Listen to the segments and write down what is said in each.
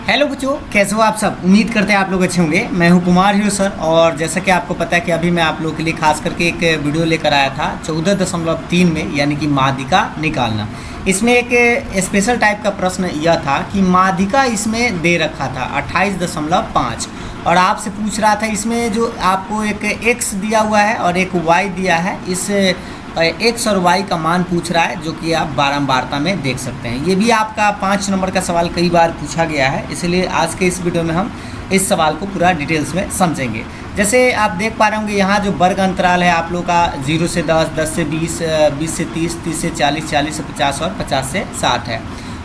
Hello बच्चों, कैसे हो आप सब। उम्मीद करते हैं आप लोग अच्छे होंगे। मैं हूं कुमार हीरो सर और जैसा कि आपको पता है कि अभी मैं आप लोगों के लिए खास करके एक वीडियो लेकर आया था 14.3 में, यानी कि माध्यिका निकालना। इसमें एक स्पेशल टाइप का प्रश्न यह था कि माध्यिका इसमें दे रखा था 28.5 और आपसे पूछ रहा था इसमें जो आपको एक x दिया हुआ है और एक y दिया है, इस x और y का मान पूछ रहा है, जो कि आप बारंबारता में देख सकते हैं। ये भी आपका 5 नंबर का सवाल कई बार पूछा गया है, इसलिए आज के इस वीडियो में हम इस सवाल को पूरा डिटेल्स में समझेंगे। जैसे आप देख पा रहे होंगे यहाँ जो वर्ग अंतराल है आप लोग का 0 से 10, 10 से 20, 20 से 30, 30 से 40, 40 से 50 और 50 से 60 है।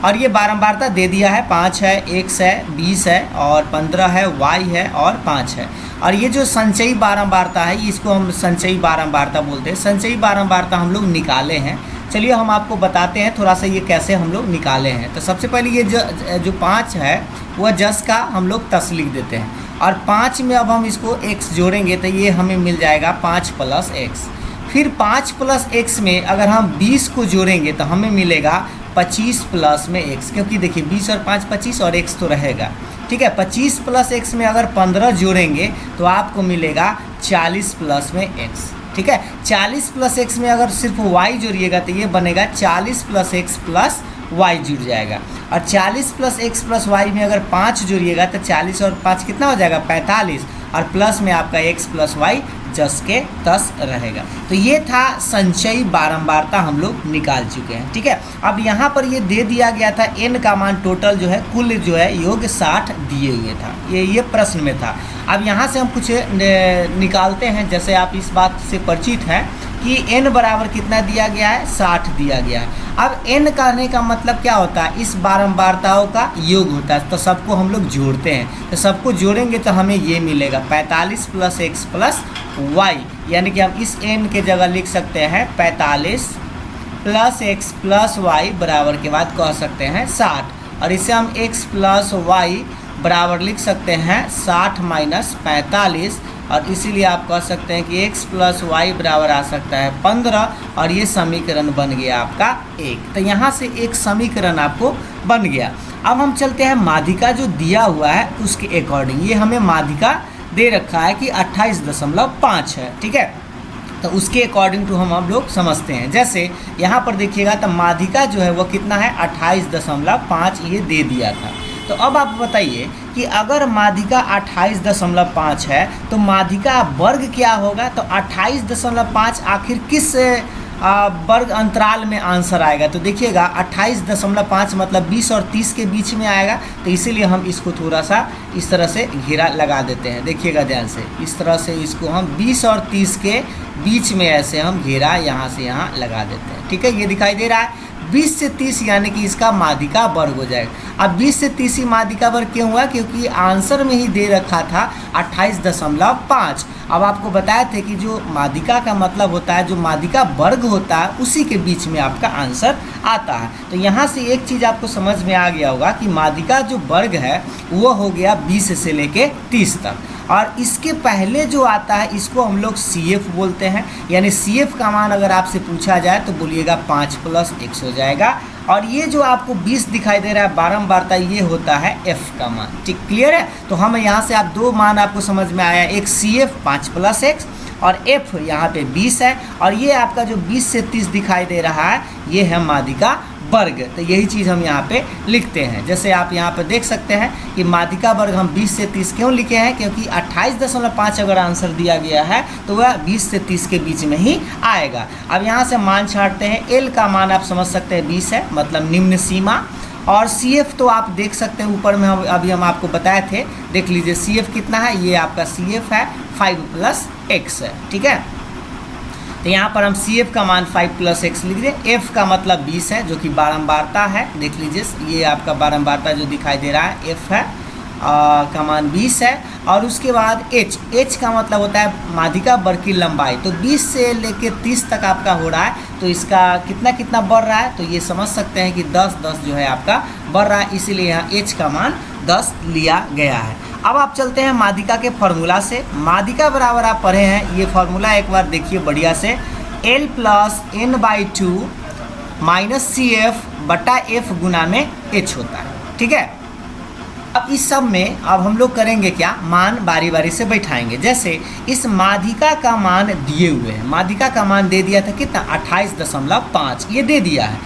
और ये बारंबारता दे दिया है, 5 है, x है, 20 है और 15 है, y है और 5 है। और ये जो संचयी बारंबारता है इसको हम संचयी बारंबारता बोलते हैं। संचयी बारंबारता हम लोग निकाले हैं, चलिए हम आपको बताते हैं थोड़ा सा ये कैसे हम लोग निकाले हैं। तो सबसे पहले ये जो 5 है वह जस का हम लोग तस लिख देते हैं और 5 में अब हम इसको x जोड़ेंगे तो ये हमें मिल जाएगा 5 प्लस x। फिर 5 प्लस x में अगर हम 20 को जोड़ेंगे तो हमें मिलेगा 25 प्लस में x, क्योंकि देखिए 20 और 5 25 और x तो रहेगा, ठीक है। 25 प्लस x में अगर 15 जोड़ेंगे तो आपको मिलेगा 40 प्लस में x, ठीक है। 40 प्लस x में अगर सिर्फ y जोड़िएगा तो ये बनेगा 40 प्लस x प्लस y जुड़ जाएगा। और 40 प्लस x प्लस y में अगर 5 जोड़िएगा तो 40 और 5 कितना हो जाएगा 45, और प्लस में आपका x प्लस y जस के तस रहेगा। तो ये था संचयी बारंबारता हम लोग निकाल चुके हैं, ठीक है। अब यहाँ पर ये दे दिया गया था n का मान टोटल जो है कुल जो है योग 60 दिए हुए था, ये प्रश्न में था। अब यहाँ से हम कुछ निकालते हैं। जैसे आप इस बात से परिचित हैं कि n बराबर कितना दिया गया है, 60 दिया गया है। अब n कहने का मतलब क्या होता है, इस बारंबारताओं का योग होता है। तो सबको हम लोग जोड़ते हैं, तो सबको जोड़ेंगे तो हमें ये मिलेगा 45 प्लस x प्लस y, यानी कि हम इस n के जगह लिख सकते हैं 45 प्लस x प्लस y बराबर के बाद कह सकते हैं 60, और इसे हम x प्लस y बराबर लिख सकते हैं 60 माइनस 45, और इसीलिए आप कह सकते हैं कि x प्लस वाई बराबर आ सकता है 15, और ये समीकरण बन गया आपका 1। तो यहाँ से एक समीकरण आपको बन गया। अब हम चलते हैं माध्यिका जो दिया हुआ है उसके अकॉर्डिंग। ये हमें माध्यिका दे रखा है कि 28.5 है, ठीक है। तो उसके अकॉर्डिंग टू हम लोग समझते हैं। जैसे यहाँ पर देखिएगा तो माध्यिका जो है वो कितना है 28.5 ये दे दिया था। तो अब आप बताइए कि अगर माध्यिका 28.5 है तो माध्यिका वर्ग क्या होगा। तो 28.5 आखिर किस वर्ग अंतराल में आंसर आएगा। तो देखिएगा 28.5 मतलब 20 और 30 के बीच में आएगा, तो इसीलिए हम इसको थोड़ा सा इस तरह से घेरा लगा देते हैं। देखिएगा ध्यान से, इस तरह से इसको हम 20 और 30 के बीच में ऐसे हम घेरा यहाँ से यहाँ लगा देते हैं, ठीक है। ये दिखाई दे रहा है 20 से 30 यानी कि इसका माध्यिका वर्ग हो जाएगा। अब 20 से 30 ही माध्यिका वर्ग क्यों हुआ, क्योंकि आंसर में ही दे रखा था 28.5। अब आपको बताए थे कि जो माध्यिका का मतलब होता है, जो माध्यिका वर्ग होता है उसी के बीच में आपका आंसर आता है। तो यहाँ से एक चीज़ आपको समझ में आ गया होगा कि माध्यिका जो वर्ग है वो हो गया 20 से लेके 30 तक, और इसके पहले जो आता है इसको हम लोग CF बोलते हैं। यानी CF का मान अगर आपसे पूछा जाए तो बोलिएगा 5 प्लस x हो जाएगा। और ये जो आपको 20 दिखाई दे रहा है बारंबारता, ये होता है f का मान, ठीक क्लियर है। तो हम यहाँ से आप दो मान आपको समझ में आया, एक CF 5 प्लस x और f यहाँ पे 20 है, और ये आपका जो 20 से 30 दिखाई दे रहा है ये है माध्यिका वर्ग। तो यही चीज़ हम यहाँ पे लिखते हैं। जैसे आप यहाँ पे देख सकते हैं कि माध्यिका वर्ग हम 20 से 30 क्यों लिखे हैं, क्योंकि 28.5 अगर आंसर दिया गया है तो वह 20 से 30 के बीच में ही आएगा। अब यहाँ से मान छाँटते हैं। L का मान आप समझ सकते हैं 20 है, मतलब निम्न सीमा। और CF तो आप देख सकते हैं ऊपर में अभी हम आपको बताए थे, देख लीजिए CF कितना है, ये आपका CF है 5 प्लस x है, ठीक है। तो यहाँ पर हम CF का मान 5 प्लस x लिख दें। F का मतलब 20 है जो कि बारंबारता है, देख लीजिए ये आपका बारंबारता जो दिखाई दे रहा है F है का मान 20 है। और उसके बाद H का मतलब होता है माध्यिका वर्ग की लंबाई। तो 20 से लेके 30 तक आपका हो रहा है, तो इसका कितना बढ़ रहा है, तो ये समझ सकते हैं कि 10 जो है आपका बढ़ रहा है, इसीलिए यहाँ H का मान 10 लिया गया है। अब आप चलते हैं माध्यिका के फॉर्मूला से। माध्यिका बराबर आप पढ़े हैं, ये फॉर्मूला एक बार देखिए बढ़िया से, L plus n/2 minus CF बटा F गुना में H होता है, ठीक है। अब इस सब में अब हम लोग करेंगे क्या, मान बारी बारी से बैठाएंगे। जैसे इस माध्यिका का मान दिए हुए हैं, माध्यिका का मान दे दिया था कितना 28.5 ये दे दिया है।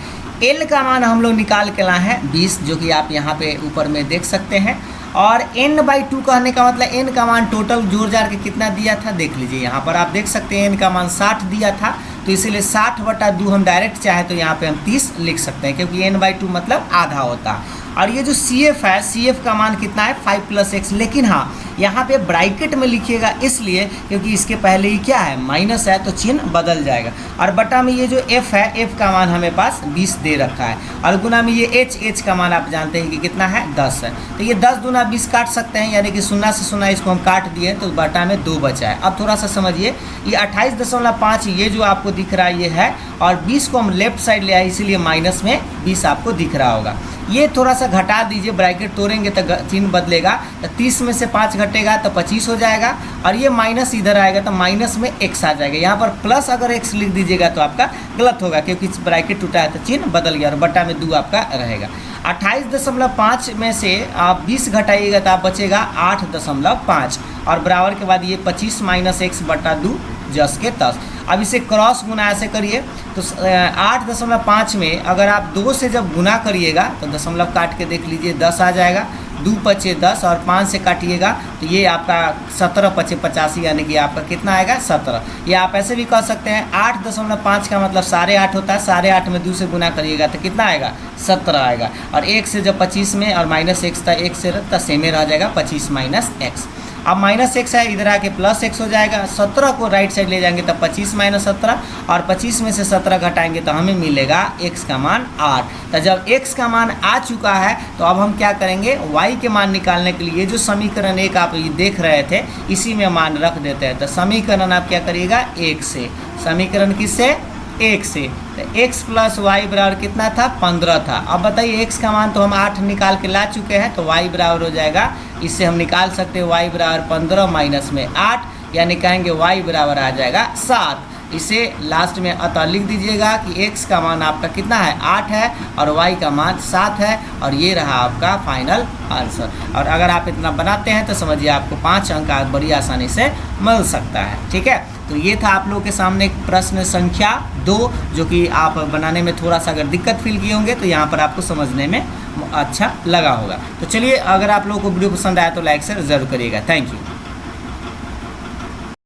एल का मान हम लोग निकाल के लाए हैं 20, जो कि आप यहाँ पे ऊपर में देख सकते हैं। और n/2 कहने का मतलब n का मान टोटल जोड़ जाड़ के कितना दिया था देख लीजिए, यहाँ पर आप देख सकते हैं n का मान 60 दिया था, तो इसीलिए 60/2 हम डायरेक्ट चाहे तो यहाँ पे हम 30 लिख सकते हैं, क्योंकि n/2 मतलब आधा होता है। और ये जो CF है, CF का मान कितना है 5 + x, लेकिन हाँ यहाँ पे ब्रैकेट में लिखिएगा इसलिए क्योंकि इसके पहले ही क्या है माइनस है, तो चिन्ह बदल जाएगा। और बटा में ये जो f है, f का मान हमें पास 20 दे रखा है, और गुना में ये h का मान आप जानते हैं कि कितना है 10 है, तो ये 10 दूना 20 काट सकते हैं, यानी कि 0 से 0 इसको हम काट दिए तो बटा में 2 बचा है। अब थोड़ा सा समझिए, ये 28.5 ये जो आपको दिख रहा है ये है, और 20 को हम लेफ्ट साइड ले आए इसीलिए माइनस में 20 आपको दिख रहा होगा। ये थोड़ा सा घटा दीजिए, ब्रैकेट तोड़ेंगे तो चिन्ह बदलेगा, तो 30 में से 5 घटेगा तो 25 हो जाएगा, और ये माइनस इधर आएगा तो माइनस में x आ जाएगा। यहाँ पर प्लस अगर x लिख दीजिएगा तो आपका गलत होगा, क्योंकि ब्रैकेट टूटा है तो चिन्ह बदल गया, और बटा में 2 आपका रहेगा। 28.5 में से आप 20 घटाइएगा तो आप बचेगा 8.5, और बराबर के बाद ये 25 - x/2 जस के 10। अब इसे क्रॉस गुना ऐसे करिए तो 8.5 में अगर आप 2 से जब गुना करिएगा तो दशमलव काट के देख लीजिए 10 आ जाएगा, 2 × 5 = 10, और 5 से काटिएगा तो ये आपका 17 × 5 = 85, यानी कि आपका कितना आएगा 17। या आप ऐसे भी कह सकते हैं 8.5 का मतलब 8.5 होता है, 8.5 में 2 से गुना करिएगा तो कितना आएगा 17 आएगा, और 1 से जब 25 में और -x था 1 से तो सेमे रह जाएगा 25 - x। अब -x है, इधर आके +x हो जाएगा, 17 को राइट साइड ले जाएंगे तो 25 - 17, और 25 में से 17 घटाएंगे तो हमें मिलेगा x का मान 8। तो जब x का मान आ चुका है तो अब हम क्या करेंगे, y के मान निकालने के लिए जो समीकरण 1 आप ये देख रहे थे इसी में मान रख देते हैं। तो समीकरण आप क्या करिएगा 1 से, समीकरण किससे 1 से, तो x + y बराबर कितना था 15 था। अब बताइए x का मान तो हम 8 निकाल के ला चुके हैं, तो y बराबर हो जाएगा, इससे हम निकाल सकते हैं y बराबर 15 माइनस में 8, यानी कहेंगे y बराबर आ जाएगा 7। इसे लास्ट में अतः लिख दीजिएगा कि x का मान आपका कितना है 8 है और y का मान 7 है, और ये रहा आपका फाइनल आंसर। और अगर आप इतना बनाते हैं तो समझिए आपको 5 अंक बड़ी आसानी से मिल सकता है। ठीक है, तो ये था आप लोगों के सामने प्रश्न संख्या 2, जो कि आप बनाने में थोड़ा सा अगर दिक्कत फील किए होंगे तो यहाँ पर आपको समझने में अच्छा लगा होगा। तो चलिए, अगर आप लोगों को वीडियो पसंद आया तो लाइक शेयर ज़रूर करिएगा। Thank you.